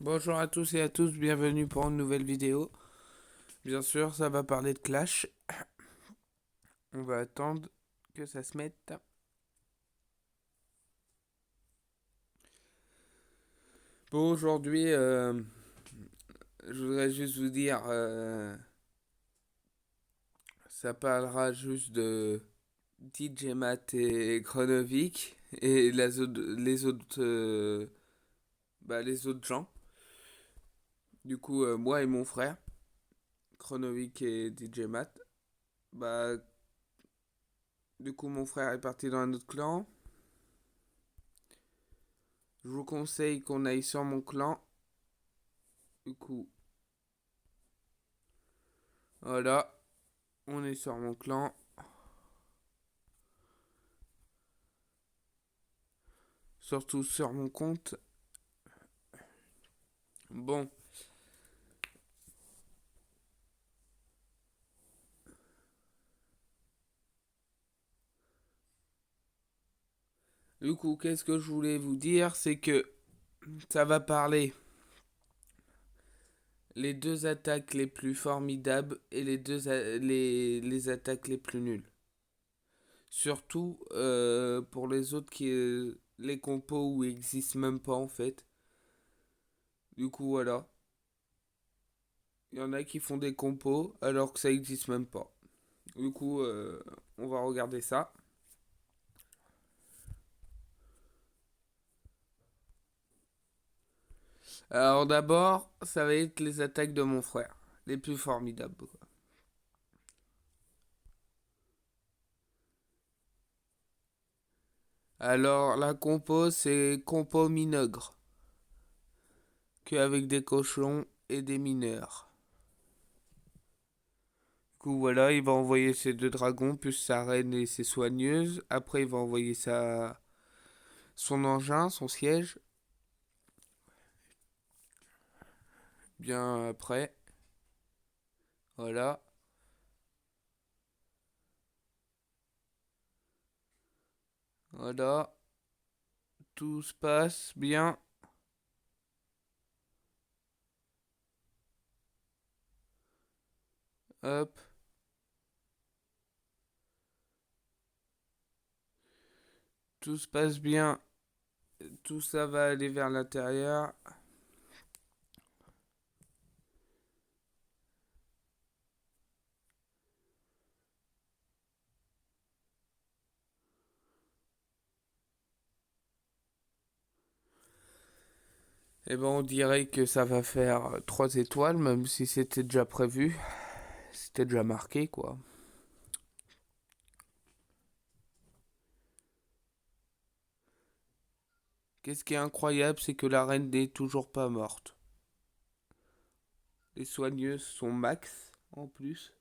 Bonjour à tous et à tous, bienvenue pour une nouvelle vidéo. Bien sûr, ça va parler de Clash. On va attendre que ça se mette. Bon, aujourd'hui, je voudrais juste vous dire, ça parlera juste de DJ Matt et Chronovic et les autres gens. Du coup, moi et mon frère, Chronovic et DJ Matt. Bah, du coup, mon frère est parti dans un autre clan. Je vous conseille qu'on aille sur mon clan. Du coup, voilà, on est sur mon clan. Surtout sur mon compte. Bon, du coup, qu'est-ce que je voulais vous dire, c'est que ça va parler les deux attaques les plus formidables et les attaques les plus nulles. Surtout pour les autres les compos où ils existent même pas en fait. Du coup, voilà. Il y en a qui font des compos alors que ça existe même pas. Du coup, on va regarder ça. Alors d'abord, ça va être les attaques de mon frère, les plus formidables, quoi. Alors la compo, c'est compo minogre, qu'avec des cochons et des mineurs. Du coup voilà, il va envoyer ses deux dragons, plus sa reine et ses soigneuses. Après, il va envoyer son engin, son siège. Bien après, voilà, voilà, tout se passe bien. Hop, tout se passe bien. Tout ça va aller vers l'intérieur. Et ben on dirait que ça va faire 3 étoiles, même si c'était déjà prévu. C'était déjà marqué, quoi. Qu'est-ce qui est incroyable, c'est que la reine n'est toujours pas morte. Les soigneuses sont max, en plus.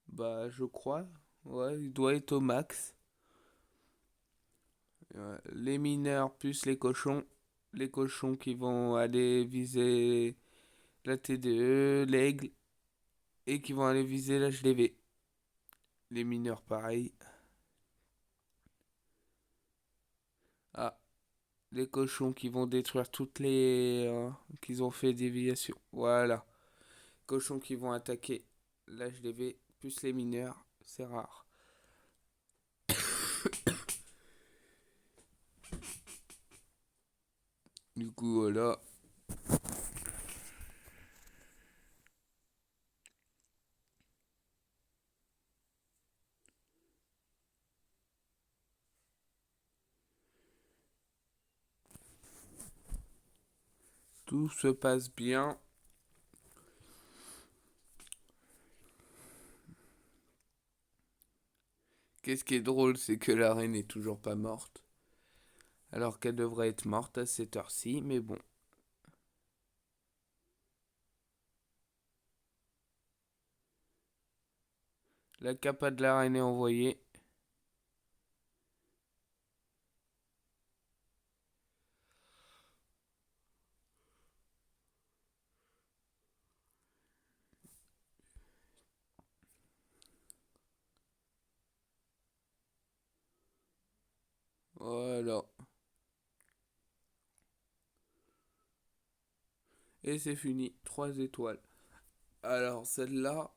Bah, je crois. Ouais, il doit être au max. Les mineurs plus les cochons. Les cochons qui vont aller viser la TDE, l'aigle, et qui vont aller viser la HDV. Les mineurs, pareil. Ah, les cochons qui vont détruire toutes les... qu'ils ont fait déviation. Voilà. Cochons qui vont attaquer l'HDV plus les mineurs. C'est rare. Du coup, voilà. Tout se passe bien. Qu'est-ce qui est drôle, c'est que la reine est toujours pas morte. Alors qu'elle devrait être morte à cette heure-ci, mais bon. La capa de la reine est envoyée. Voilà. Et c'est fini, 3 étoiles. Alors celle-là,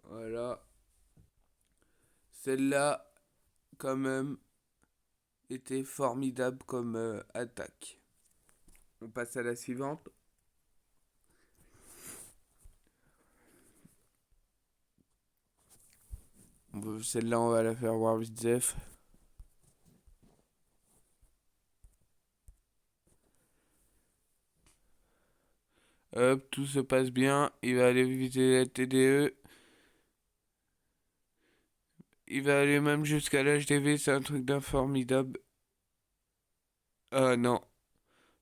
voilà. Celle-là, quand même, était formidable comme attaque. On passe à la suivante. Celle-là, on va la faire voir vite Zef. Hop, tout se passe bien. Il va aller visiter la TDE. Il va aller même jusqu'à l'HDV. C'est un truc d'informidable. Ah non.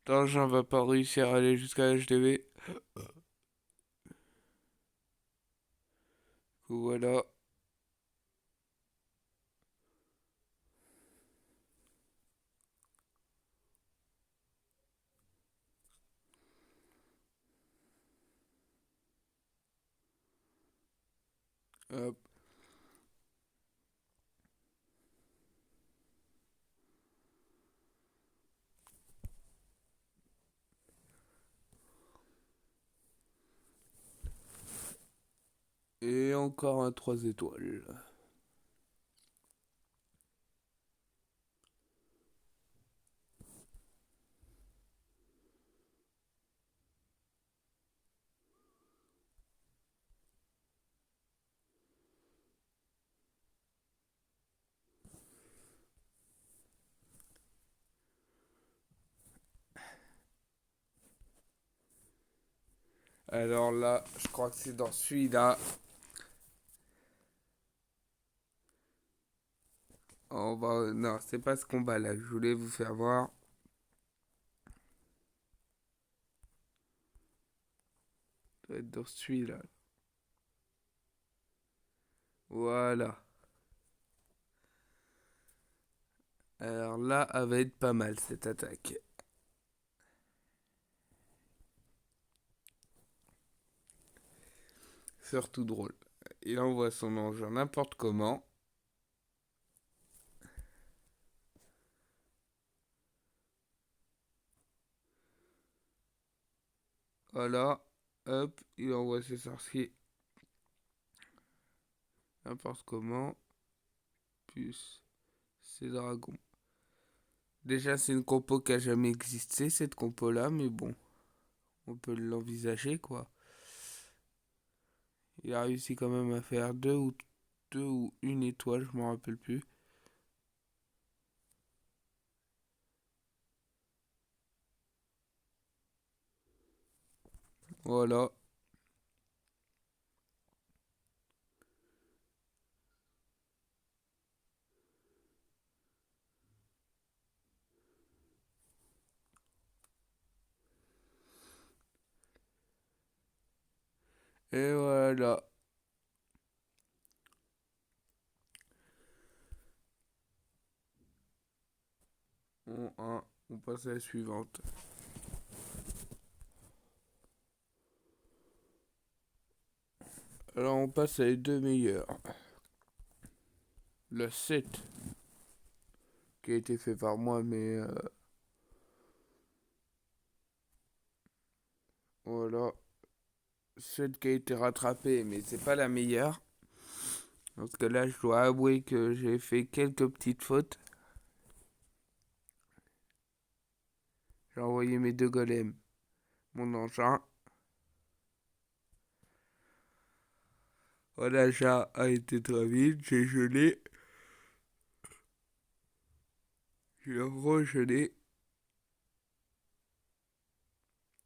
L'engin va pas réussir à aller jusqu'à l'HDV. Voilà. Hop. Et encore un 3 étoiles. Alors là, je crois que c'est dans celui-là. On va... Non, c'est pas ce combat-là que je voulais vous faire voir. Ça doit être dans celui-là. Voilà. Alors là, elle va être pas mal cette attaque. Surtout drôle. Il envoie son engin n'importe comment. Voilà. Hop, il envoie ses sorciers n'importe comment. Plus ses dragons. Déjà, c'est une compo qui a jamais existé, cette compo-là, mais bon, on peut l'envisager, quoi. Il a réussi quand même à faire deux ou une étoile, je m'en rappelle plus. Voilà. Et voilà. On passe à la suivante. Alors on passe à les deux meilleurs. Le 7 qui a été fait par moi, mais voilà. 7 qui a été rattrapé, mais c'est pas la meilleure. Parce que là, je dois avouer que j'ai fait quelques petites fautes. J'ai envoyé mes deux golems, mon engin. Mon achat a été très vite, j'ai gelé. J'ai regelé.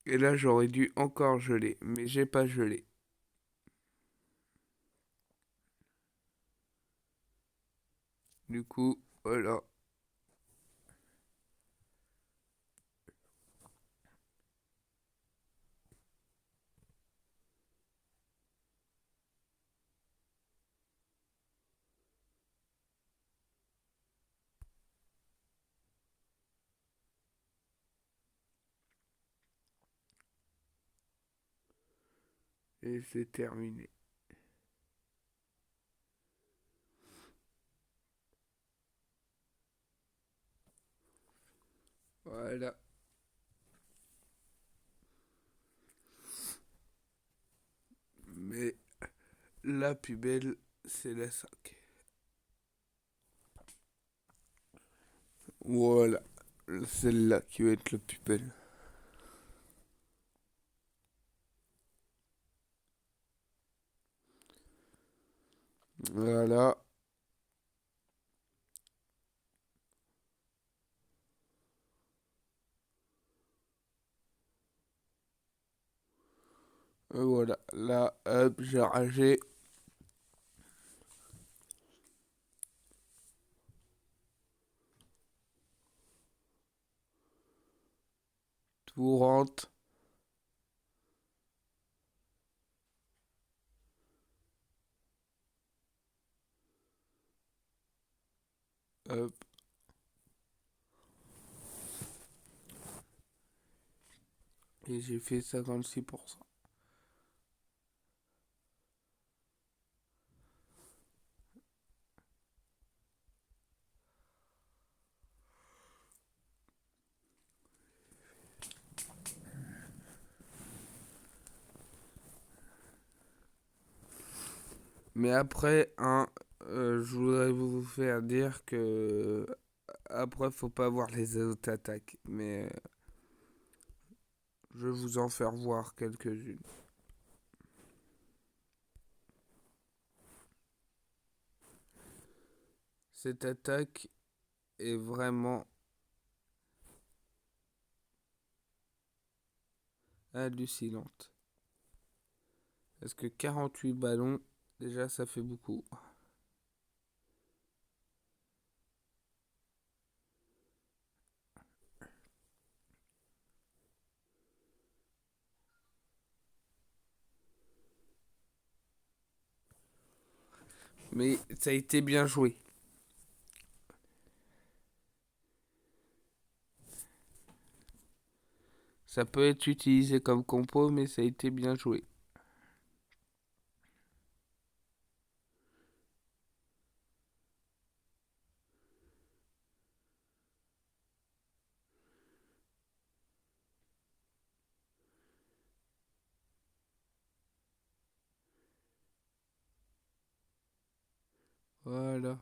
Et là, j'aurais dû encore geler, mais j'ai pas gelé. Du coup, voilà. Et c'est terminé. Voilà. Mais la plus belle, c'est la 5. Voilà, celle-là qui va être la plus belle. Voilà, voilà. Là, hop, j'ai rangé. Tout rentre. Hop. Et j'ai fait 56%. Mais après, je voudrais vous faire dire que après, faut pas voir les autres attaques. Mais je vais vous en faire voir quelques-unes. Cette attaque est vraiment hallucinante. Parce que 48 ballons, déjà, ça fait beaucoup. Mais ça a été bien joué. Ça peut être utilisé comme compo, mais ça a été bien joué. Voilà.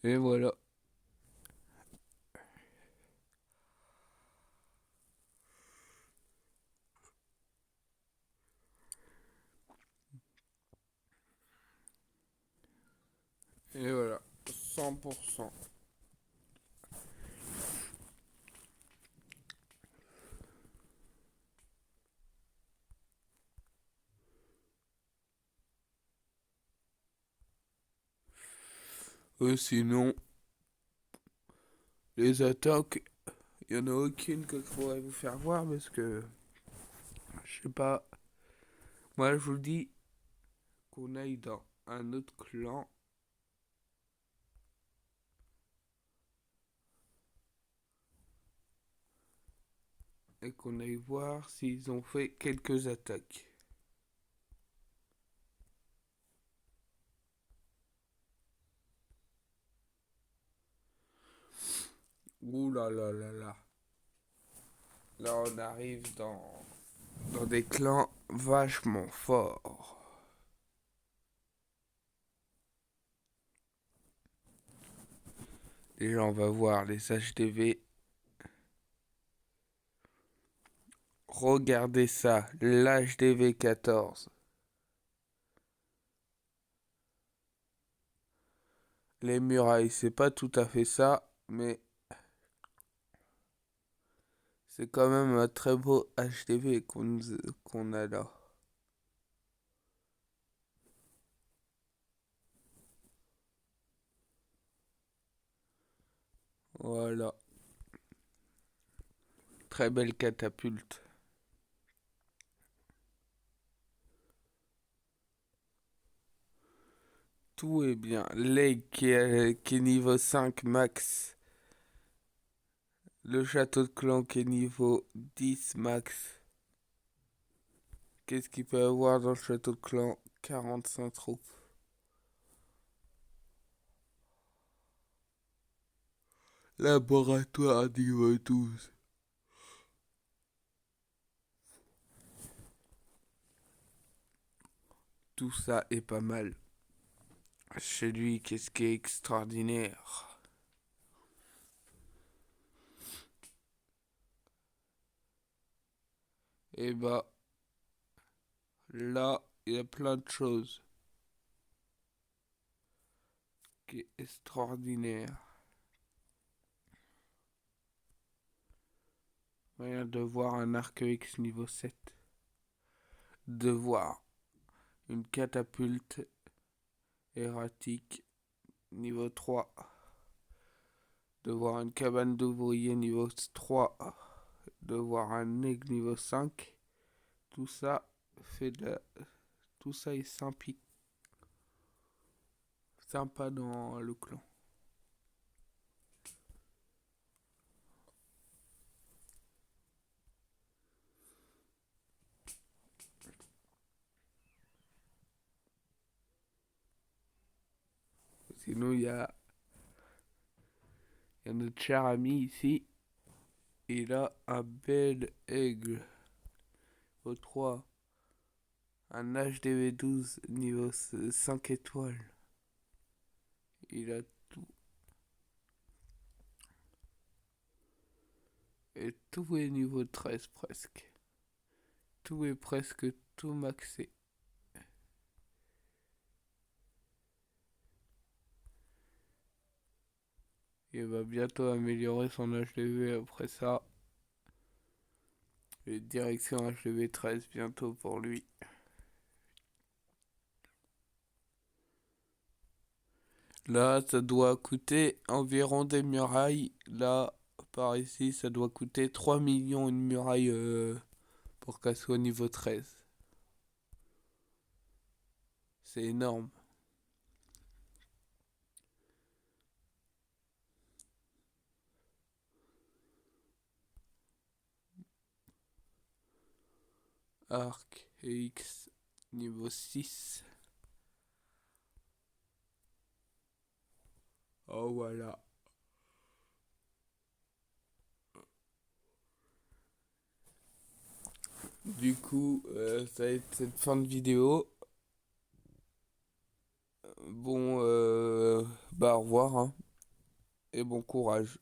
Et voilà. Et voilà. 100%. Sinon, les attaques, il n'y en a aucune que je pourrais vous faire voir parce que, je sais pas, moi je vous dis qu'on aille dans un autre clan et qu'on aille voir s'ils ont fait quelques attaques. Ouh là là là là. Là on arrive dans des clans vachement forts. Déjà on va voir les HDV. Regardez ça, l'HDV 14. Les murailles, c'est pas tout à fait ça, mais c'est quand même un très beau HDV qu'on a là. Voilà. Très belle catapulte. Tout est bien. Lake qui est niveau 5 max. Le château de clan qui est niveau 10 max. Qu'est-ce qu'il peut y avoir dans le château de clan? 45 troupes. Laboratoire niveau 12. Tout ça est pas mal. Chez lui, qu'est-ce qui est extraordinaire? Et bah, là, il y a plein de choses qui est extraordinaire. Rien de voir un arc X niveau 7. De voir une catapulte erratique niveau 3. De voir une cabane d'ouvriers niveau 3. De voir un aigle niveau 5. Tout ça fait de la... Tout ça est sympa dans le clan. Sinon, il y a notre cher ami ici. Il a un bel aigle au 3. Un HDV12 niveau 5 étoiles. Il a tout. Et tout est niveau 13 presque. Tout est presque tout maxé. Il va bientôt améliorer son HDV après ça. Et direction HDV 13 bientôt pour lui. Là, ça doit coûter environ des murailles. Là, par ici, ça doit coûter 3 millions une muraille pour qu'elle soit niveau 13. C'est énorme. Arc X niveau 6. Oh voilà. Du coup, ça va être cette fin de vidéo. Bon, bah au revoir hein, et bon courage.